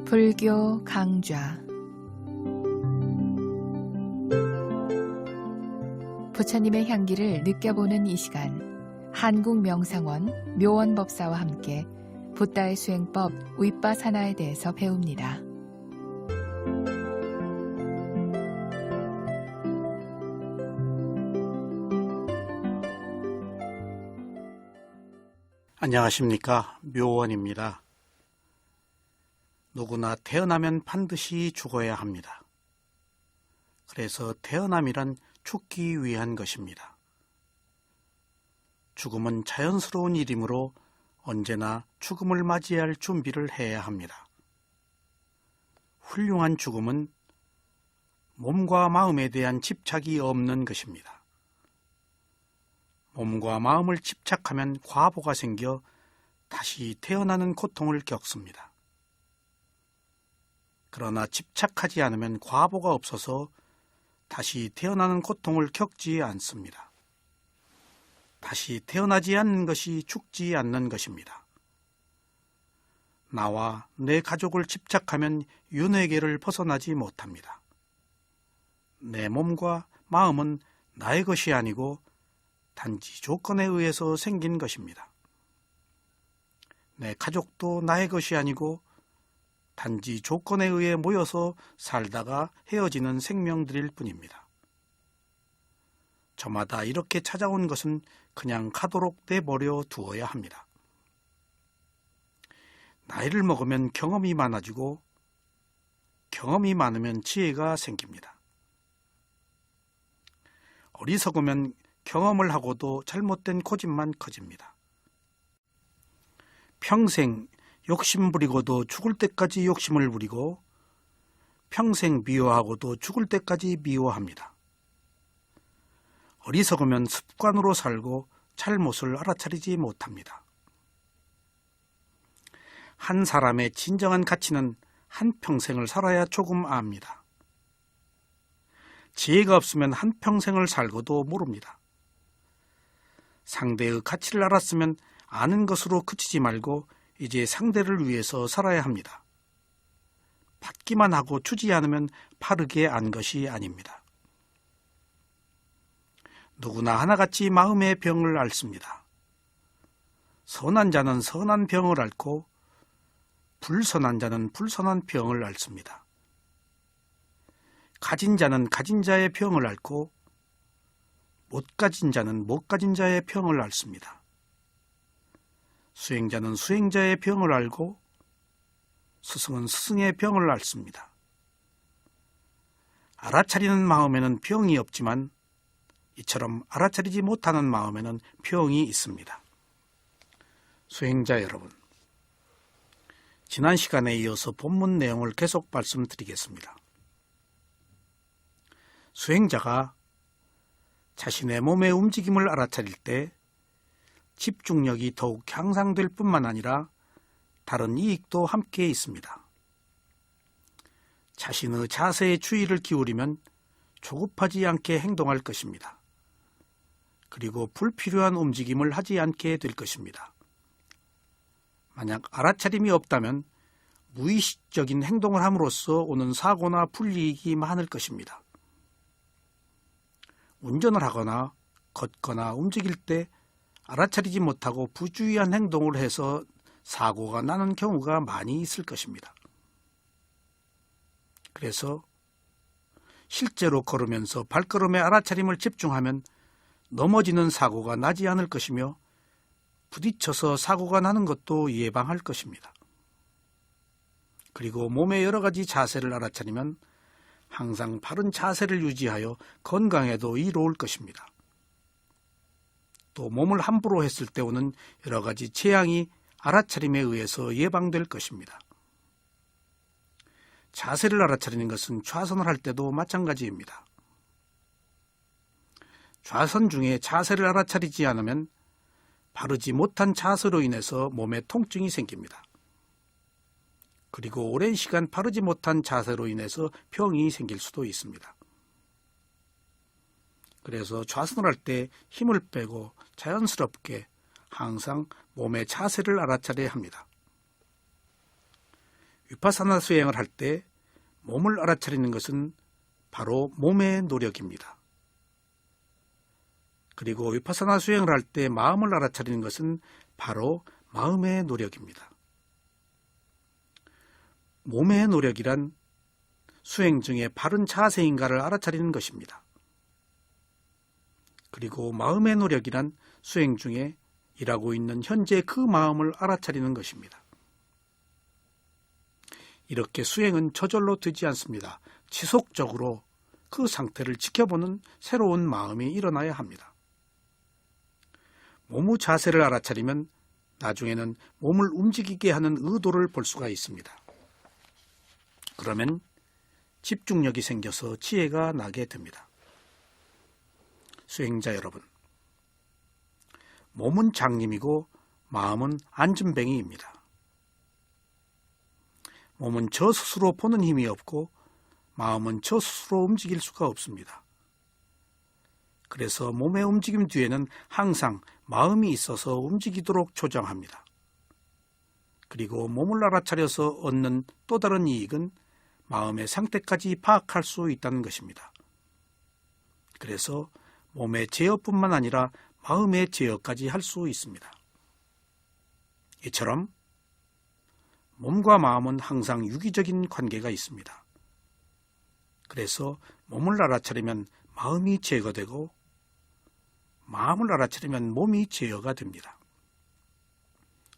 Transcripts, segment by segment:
불교 강좌 부처님의 향기를 느껴보는 이 시간, 한국명상원 묘원법사와 함께 붓다의 수행법 윗바사나에 대해서 배웁니다. 안녕하십니까, 묘원입니다. 누구나 태어나면 반드시 죽어야 합니다. 그래서 태어남이란 죽기 위한 것입니다. 죽음은 자연스러운 일이므로 언제나 죽음을 맞이할 준비를 해야 합니다. 훌륭한 죽음은 몸과 마음에 대한 집착이 없는 것입니다. 몸과 마음을 집착하면 과보가 생겨 다시 태어나는 고통을 겪습니다. 그러나 집착하지 않으면 과보가 없어서 다시 태어나는 고통을 겪지 않습니다. 다시 태어나지 않는 것이 죽지 않는 것입니다. 나와 내 가족을 집착하면 윤회계를 벗어나지 못합니다. 내 몸과 마음은 나의 것이 아니고 단지 조건에 의해서 생긴 것입니다. 내 가족도 나의 것이 아니고 단지 조건에 의해 모여서 살다가 헤어지는 생명들일 뿐입니다. 저마다 이렇게 찾아온 것은 그냥 가도록 내버려 두어야 합니다. 나이를 먹으면 경험이 많아지고 경험이 많으면 지혜가 생깁니다. 어리석으면 경험을 하고도 잘못된 고집만 커집니다. 평생 욕심 부리고도 죽을 때까지 욕심을 부리고 평생 미워하고도 죽을 때까지 미워합니다. 어리석으면 습관으로 살고 잘못을 알아차리지 못합니다. 한 사람의 진정한 가치는 한평생을 살아야 조금 압니다. 지혜가 없으면 한평생을 살고도 모릅니다. 상대의 가치를 알았으면 아는 것으로 그치지 말고 이제 상대를 위해서 살아야 합니다. 받기만 하고 주지 않으면 바르게 안 것이 아닙니다. 누구나 하나같이 마음의 병을 앓습니다. 선한 자는 선한 병을 앓고 불선한 자는 불선한 병을 앓습니다. 가진 자는 가진 자의 병을 앓고 못 가진 자는 못 가진 자의 병을 앓습니다. 수행자는 수행자의 병을 앓고 스승은 스승의 병을 앓습니다. 알아차리는 마음에는 병이 없지만 이처럼 알아차리지 못하는 마음에는 병이 있습니다. 수행자 여러분, 지난 시간에 이어서 본문 내용을 계속 말씀드리겠습니다. 수행자가 자신의 몸의 움직임을 알아차릴 때 집중력이 더욱 향상될 뿐만 아니라 다른 이익도 함께 있습니다. 자신의 자세에 주의를 기울이면 조급하지 않게 행동할 것입니다. 그리고 불필요한 움직임을 하지 않게 될 것입니다. 만약 알아차림이 없다면 무의식적인 행동을 함으로써 오는 사고나 불이익이 많을 것입니다. 운전을 하거나 걷거나 움직일 때 알아차리지 못하고 부주의한 행동을 해서 사고가 나는 경우가 많이 있을 것입니다. 그래서 실제로 걸으면서 발걸음에 알아차림을 집중하면 넘어지는 사고가 나지 않을 것이며 부딪혀서 사고가 나는 것도 예방할 것입니다. 그리고 몸의 여러 가지 자세를 알아차리면 항상 바른 자세를 유지하여 건강에도 이로울 것입니다. 또 몸을 함부로 했을 때 오는 여러 가지 재앙이 알아차림에 의해서 예방될 것입니다. 자세를 알아차리는 것은 좌선을 할 때도 마찬가지입니다. 좌선 중에 자세를 알아차리지 않으면 바르지 못한 자세로 인해서 몸에 통증이 생깁니다. 그리고 오랜 시간 바르지 못한 자세로 인해서 병이 생길 수도 있습니다. 그래서 좌선을 할 때 힘을 빼고 자연스럽게 항상 몸의 자세를 알아차려야 합니다. 위파사나 수행을 할 때 몸을 알아차리는 것은 바로 몸의 노력입니다. 그리고 위파사나 수행을 할 때 마음을 알아차리는 것은 바로 마음의 노력입니다. 몸의 노력이란 수행 중에 바른 자세인가를 알아차리는 것입니다. 그리고 마음의 노력이란 수행 중에 일하고 있는 현재 그 마음을 알아차리는 것입니다. 이렇게 수행은 저절로 되지 않습니다. 지속적으로 그 상태를 지켜보는 새로운 마음이 일어나야 합니다. 몸의 자세를 알아차리면 나중에는 몸을 움직이게 하는 의도를 볼 수가 있습니다. 그러면 집중력이 생겨서 지혜가 나게 됩니다. 수행자 여러분, 몸은 장님이고 마음은 안진뱅이입니다. 몸은 저 스스로 보는 힘이 없고 마음은 저 스스로 움직일 수가 없습니다. 그래서 몸의 움직임 뒤에는 항상 마음이 있어서 움직이도록 조정합니다. 그리고 몸을 알아차려서 얻는 또 다른 이익은 마음의 상태까지 파악할 수 있다는 것입니다. 그래서 몸의 제어뿐만 아니라 마음의 제어까지 할 수 있습니다. 이처럼 몸과 마음은 항상 유기적인 관계가 있습니다. 그래서 몸을 알아차리면 마음이 제거되고 마음을 알아차리면 몸이 제어가 됩니다.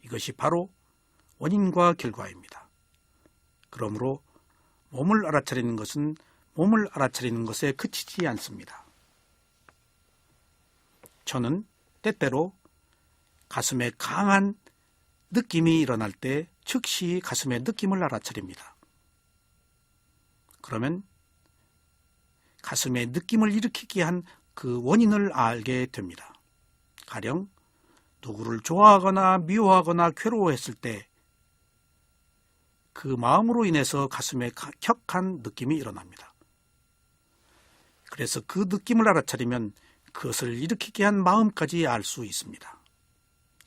이것이 바로 원인과 결과입니다. 그러므로 몸을 알아차리는 것은 몸을 알아차리는 것에 그치지 않습니다. 저는 때때로 가슴에 강한 느낌이 일어날 때 즉시 가슴의 느낌을 알아차립니다. 그러면 가슴에 느낌을 일으키게 한 그 원인을 알게 됩니다. 가령 누구를 좋아하거나 미워하거나 괴로워했을 때 그 마음으로 인해서 가슴에 격한 느낌이 일어납니다. 그래서 그 느낌을 알아차리면 그것을 일으키게 한 마음까지 알 수 있습니다.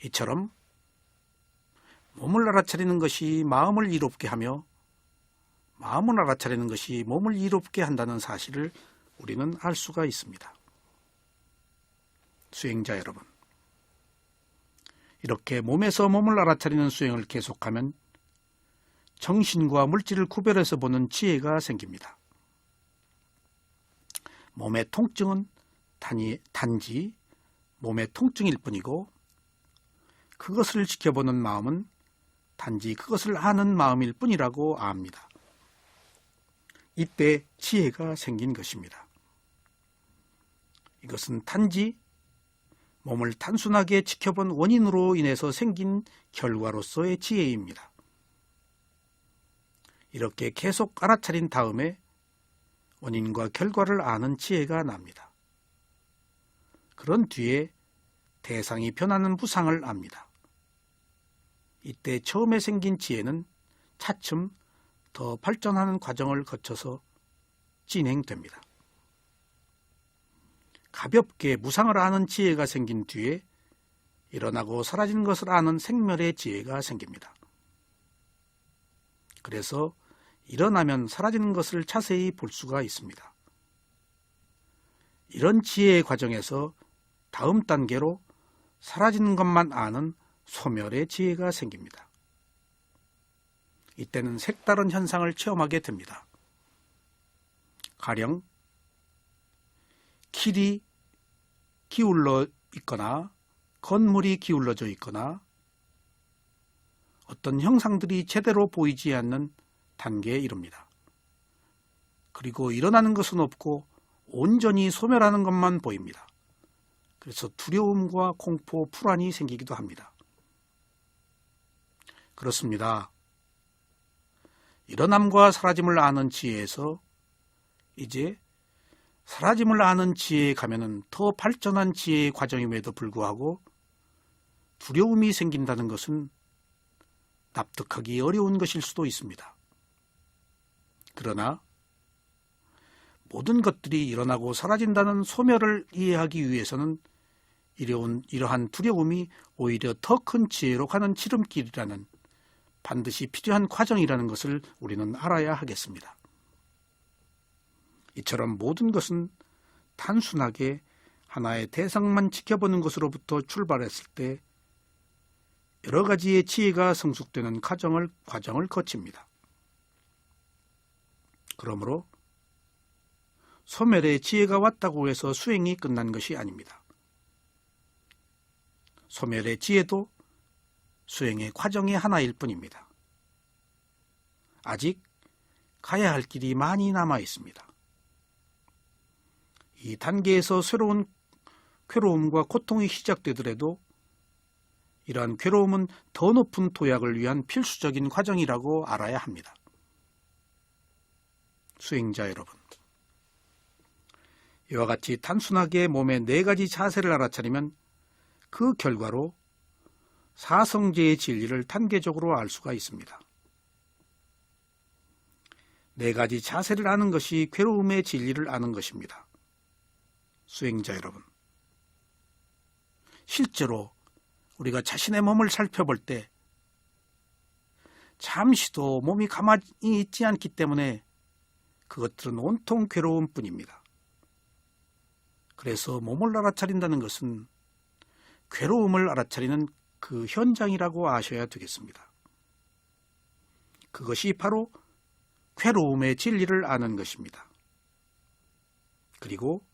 이처럼 몸을 알아차리는 것이 마음을 이롭게 하며 마음을 알아차리는 것이 몸을 이롭게 한다는 사실을 우리는 알 수가 있습니다. 수행자 여러분, 이렇게 몸에서 몸을 알아차리는 수행을 계속하면 정신과 물질을 구별해서 보는 지혜가 생깁니다. 몸의 통증은 단지 몸의 통증일 뿐이고 그것을 지켜보는 마음은 단지 그것을 아는 마음일 뿐이라고 압니다. 이때 지혜가 생긴 것입니다. 이것은 단지 몸을 단순하게 지켜본 원인으로 인해서 생긴 결과로서의 지혜입니다. 이렇게 계속 알아차린 다음에 원인과 결과를 아는 지혜가 납니다. 그런 뒤에 대상이 변하는 무상을 압니다. 이때 처음에 생긴 지혜는 차츰 더 발전하는 과정을 거쳐서 진행됩니다. 가볍게 무상을 아는 지혜가 생긴 뒤에 일어나고 사라지는 것을 아는 생멸의 지혜가 생깁니다. 그래서 일어나면 사라지는 것을 자세히 볼 수가 있습니다. 이런 지혜의 과정에서 다음 단계로 사라지는 것만 아는 소멸의 지혜가 생깁니다. 이때는 색다른 현상을 체험하게 됩니다. 가령 길이 기울어 있거나 건물이 기울어져 있거나 어떤 형상들이 제대로 보이지 않는 단계에 이릅니다. 그리고 일어나는 것은 없고 온전히 소멸하는 것만 보입니다. 그래서 두려움과 공포, 불안이 생기기도 합니다. 그렇습니다. 일어남과 사라짐을 아는 지혜에서 이제 사라짐을 아는 지혜에 가면은 더 발전한 지혜의 과정임에도 불구하고 두려움이 생긴다는 것은 납득하기 어려운 것일 수도 있습니다. 그러나 모든 것들이 일어나고 사라진다는 소멸을 이해하기 위해서는 이러한 두려움이 오히려 더 큰 지혜로 가는 지름길이라는 반드시 필요한 과정이라는 것을 우리는 알아야 하겠습니다. 이처럼 모든 것은 단순하게 하나의 대상만 지켜보는 것으로부터 출발했을 때 여러 가지의 지혜가 성숙되는 과정을 거칩니다. 그러므로 소멸의 지혜가 왔다고 해서 수행이 끝난 것이 아닙니다. 소멸의 지혜도 수행의 과정의 하나일 뿐입니다. 아직 가야 할 길이 많이 남아 있습니다. 이 단계에서 새로운 괴로움과 고통이 시작되더라도 이러한 괴로움은 더 높은 도약을 위한 필수적인 과정이라고 알아야 합니다. 수행자 여러분, 이와 같이 단순하게 몸의 4가지 자세를 알아차리면 그 결과로 사성제의 진리를 단계적으로 알 수가 있습니다. 4가지 자세를 아는 것이 괴로움의 진리를 아는 것입니다. 수행자 여러분, 실제로 우리가 자신의 몸을 살펴볼 때 잠시도 몸이 가만히 있지 않기 때문에 그것들은 온통 괴로움뿐입니다. 그래서 몸을 알아차린다는 것은 괴로움을 알아차리는 그 현장이라고 아셔야 되겠습니다. 그것이 바로 괴로움의 진리를 아는 것입니다. 그리고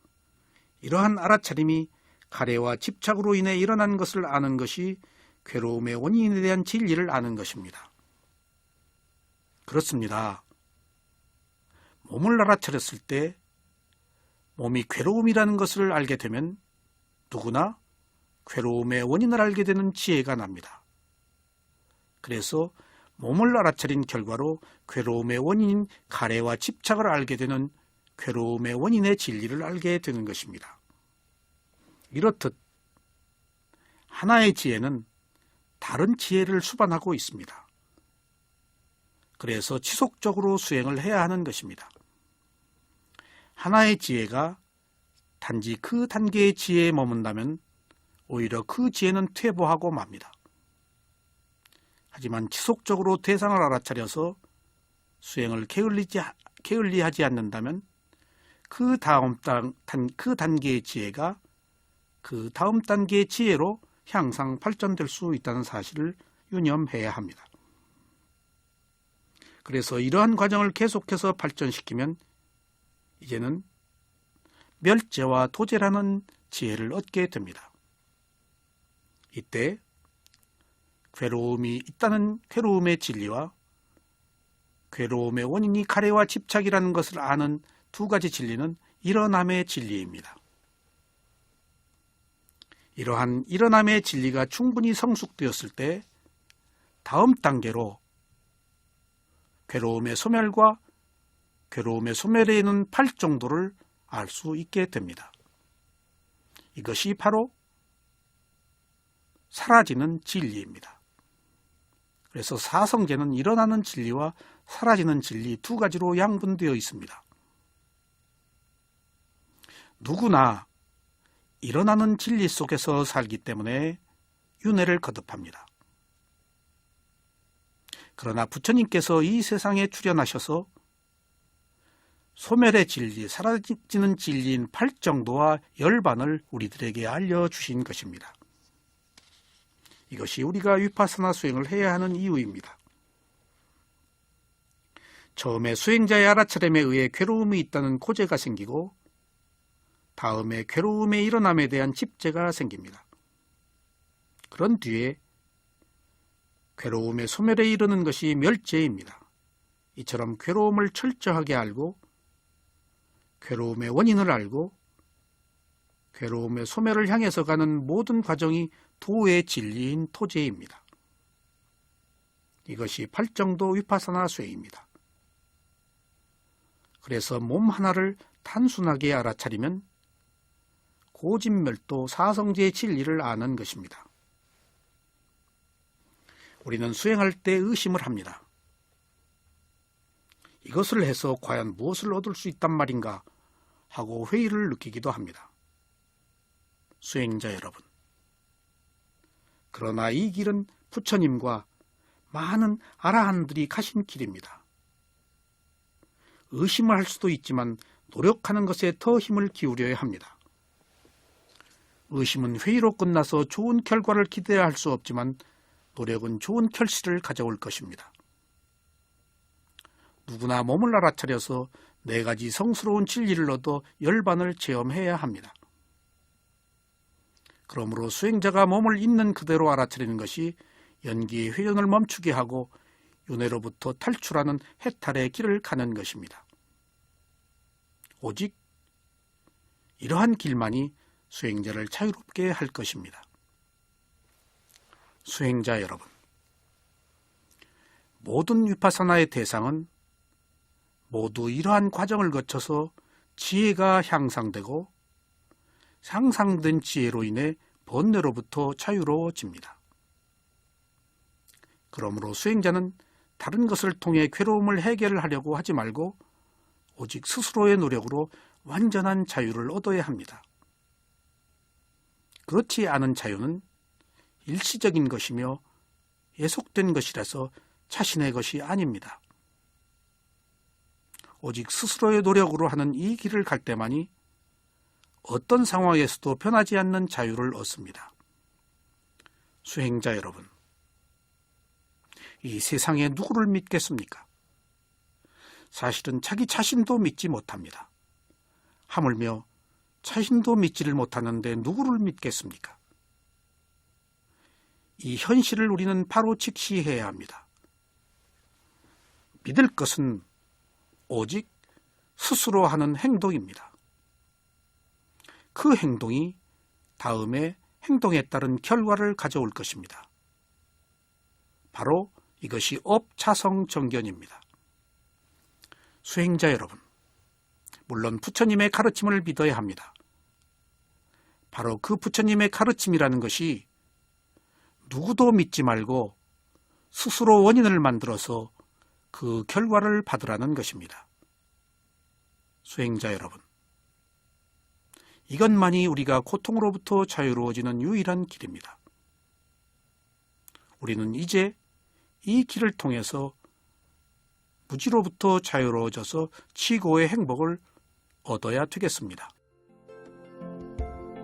이러한 알아차림이 가래와 집착으로 인해 일어난 것을 아는 것이 괴로움의 원인에 대한 진리를 아는 것입니다. 그렇습니다. 몸을 알아차렸을 때 몸이 괴로움이라는 것을 알게 되면 누구나 괴로움의 원인을 알게 되는 지혜가 납니다. 그래서 몸을 알아차린 결과로 괴로움의 원인인 가래와 집착을 알게 되는 괴로움의 원인의 진리를 알게 되는 것입니다. 이렇듯 하나의 지혜는 다른 지혜를 수반하고 있습니다. 그래서 지속적으로 수행을 해야 하는 것입니다. 하나의 지혜가 단지 그 단계의 지혜에 머문다면 오히려 그 지혜는 퇴보하고 맙니다. 하지만 지속적으로 대상을 알아차려서 수행을 게을리하지 않는다면 그 단계의 지혜가 그 다음 단계의 지혜로 향상 발전될 수 있다는 사실을 유념해야 합니다. 그래서 이러한 과정을 계속해서 발전시키면 이제는 멸제와 도제라는 지혜를 얻게 됩니다. 이때 괴로움이 있다는 괴로움의 진리와 괴로움의 원인이 가래와 집착이라는 것을 아는 2가지 진리는 일어남의 진리입니다. 이러한 일어남의 진리가 충분히 성숙되었을 때 다음 단계로 괴로움의 소멸과 괴로움의 소멸에 있는 8정도를 알 수 있게 됩니다. 이것이 바로 사라지는 진리입니다. 그래서 사성제는 일어나는 진리와 사라지는 진리 2가지로 양분되어 있습니다. 누구나 일어나는 진리 속에서 살기 때문에 윤회를 거듭합니다. 그러나 부처님께서 이 세상에 출현하셔서 소멸의 진리, 사라지는 진리인 8정도와 열반을 우리들에게 알려주신 것입니다. 이것이 우리가 위파사나 수행을 해야 하는 이유입니다. 처음에 수행자의 알아차림에 의해 괴로움이 있다는 고제가 생기고 다음에 괴로움의 일어남에 대한 집제가 생깁니다. 그런 뒤에 괴로움의 소멸에 이르는 것이 멸제입니다. 이처럼 괴로움을 철저하게 알고 괴로움의 원인을 알고 괴로움의 소멸을 향해서 가는 모든 과정이 도의 진리인 토제입니다. 이것이 8정도 위파사나 수행입니다. 그래서 몸 하나를 단순하게 알아차리면 고진멸도 사성제의 진리를 아는 것입니다. 우리는 수행할 때 의심을 합니다. 이것을 해서 과연 무엇을 얻을 수 있단 말인가 하고 회의를 느끼기도 합니다. 수행자 여러분, 그러나 이 길은 부처님과 많은 아라한들이 가신 길입니다. 의심을 할 수도 있지만 노력하는 것에 더 힘을 기울여야 합니다. 의심은 회의로 끝나서 좋은 결과를 기대할 수 없지만 노력은 좋은 결실을 가져올 것입니다. 누구나 몸을 알아차려서 4가지 성스러운 진리를 얻어 열반을 체험해야 합니다. 그러므로 수행자가 몸을 있는 그대로 알아차리는 것이 연기의 회전을 멈추게 하고 윤회로부터 탈출하는 해탈의 길을 가는 것입니다. 오직 이러한 길만이 수행자를 자유롭게 할 것입니다. 수행자 여러분, 모든 위파사나의 대상은 모두 이러한 과정을 거쳐서 지혜가 향상되고 향상된 지혜로 인해 번뇌로부터 자유로워집니다. 그러므로 수행자는 다른 것을 통해 괴로움을 해결하려고 하지 말고 오직 스스로의 노력으로 완전한 자유를 얻어야 합니다. 그렇지 않은 자유는 일시적인 것이며 예속된 것이라서 자신의 것이 아닙니다. 오직 스스로의 노력으로 하는 이 길을 갈 때만이 어떤 상황에서도 변하지 않는 자유를 얻습니다. 수행자 여러분, 이 세상에 누구를 믿겠습니까? 사실은 자기 자신도 믿지 못합니다. 하물며 자신도 믿지를 못하는데 누구를 믿겠습니까? 이 현실을 우리는 바로 직시해야 합니다. 믿을 것은 오직 스스로 하는 행동입니다. 그 행동이 다음에 행동에 따른 결과를 가져올 것입니다. 바로 이것이 업차성정견입니다. 수행자 여러분, 물론 부처님의 가르침을 믿어야 합니다. 바로 그 부처님의 가르침이라는 것이 누구도 믿지 말고 스스로 원인을 만들어서 그 결과를 받으라는 것입니다. 수행자 여러분, 이것만이 우리가 고통으로부터 자유로워지는 유일한 길입니다. 우리는 이제 이 길을 통해서 무지로부터 자유로워져서 치고의 행복을 얻어야 되겠습니다.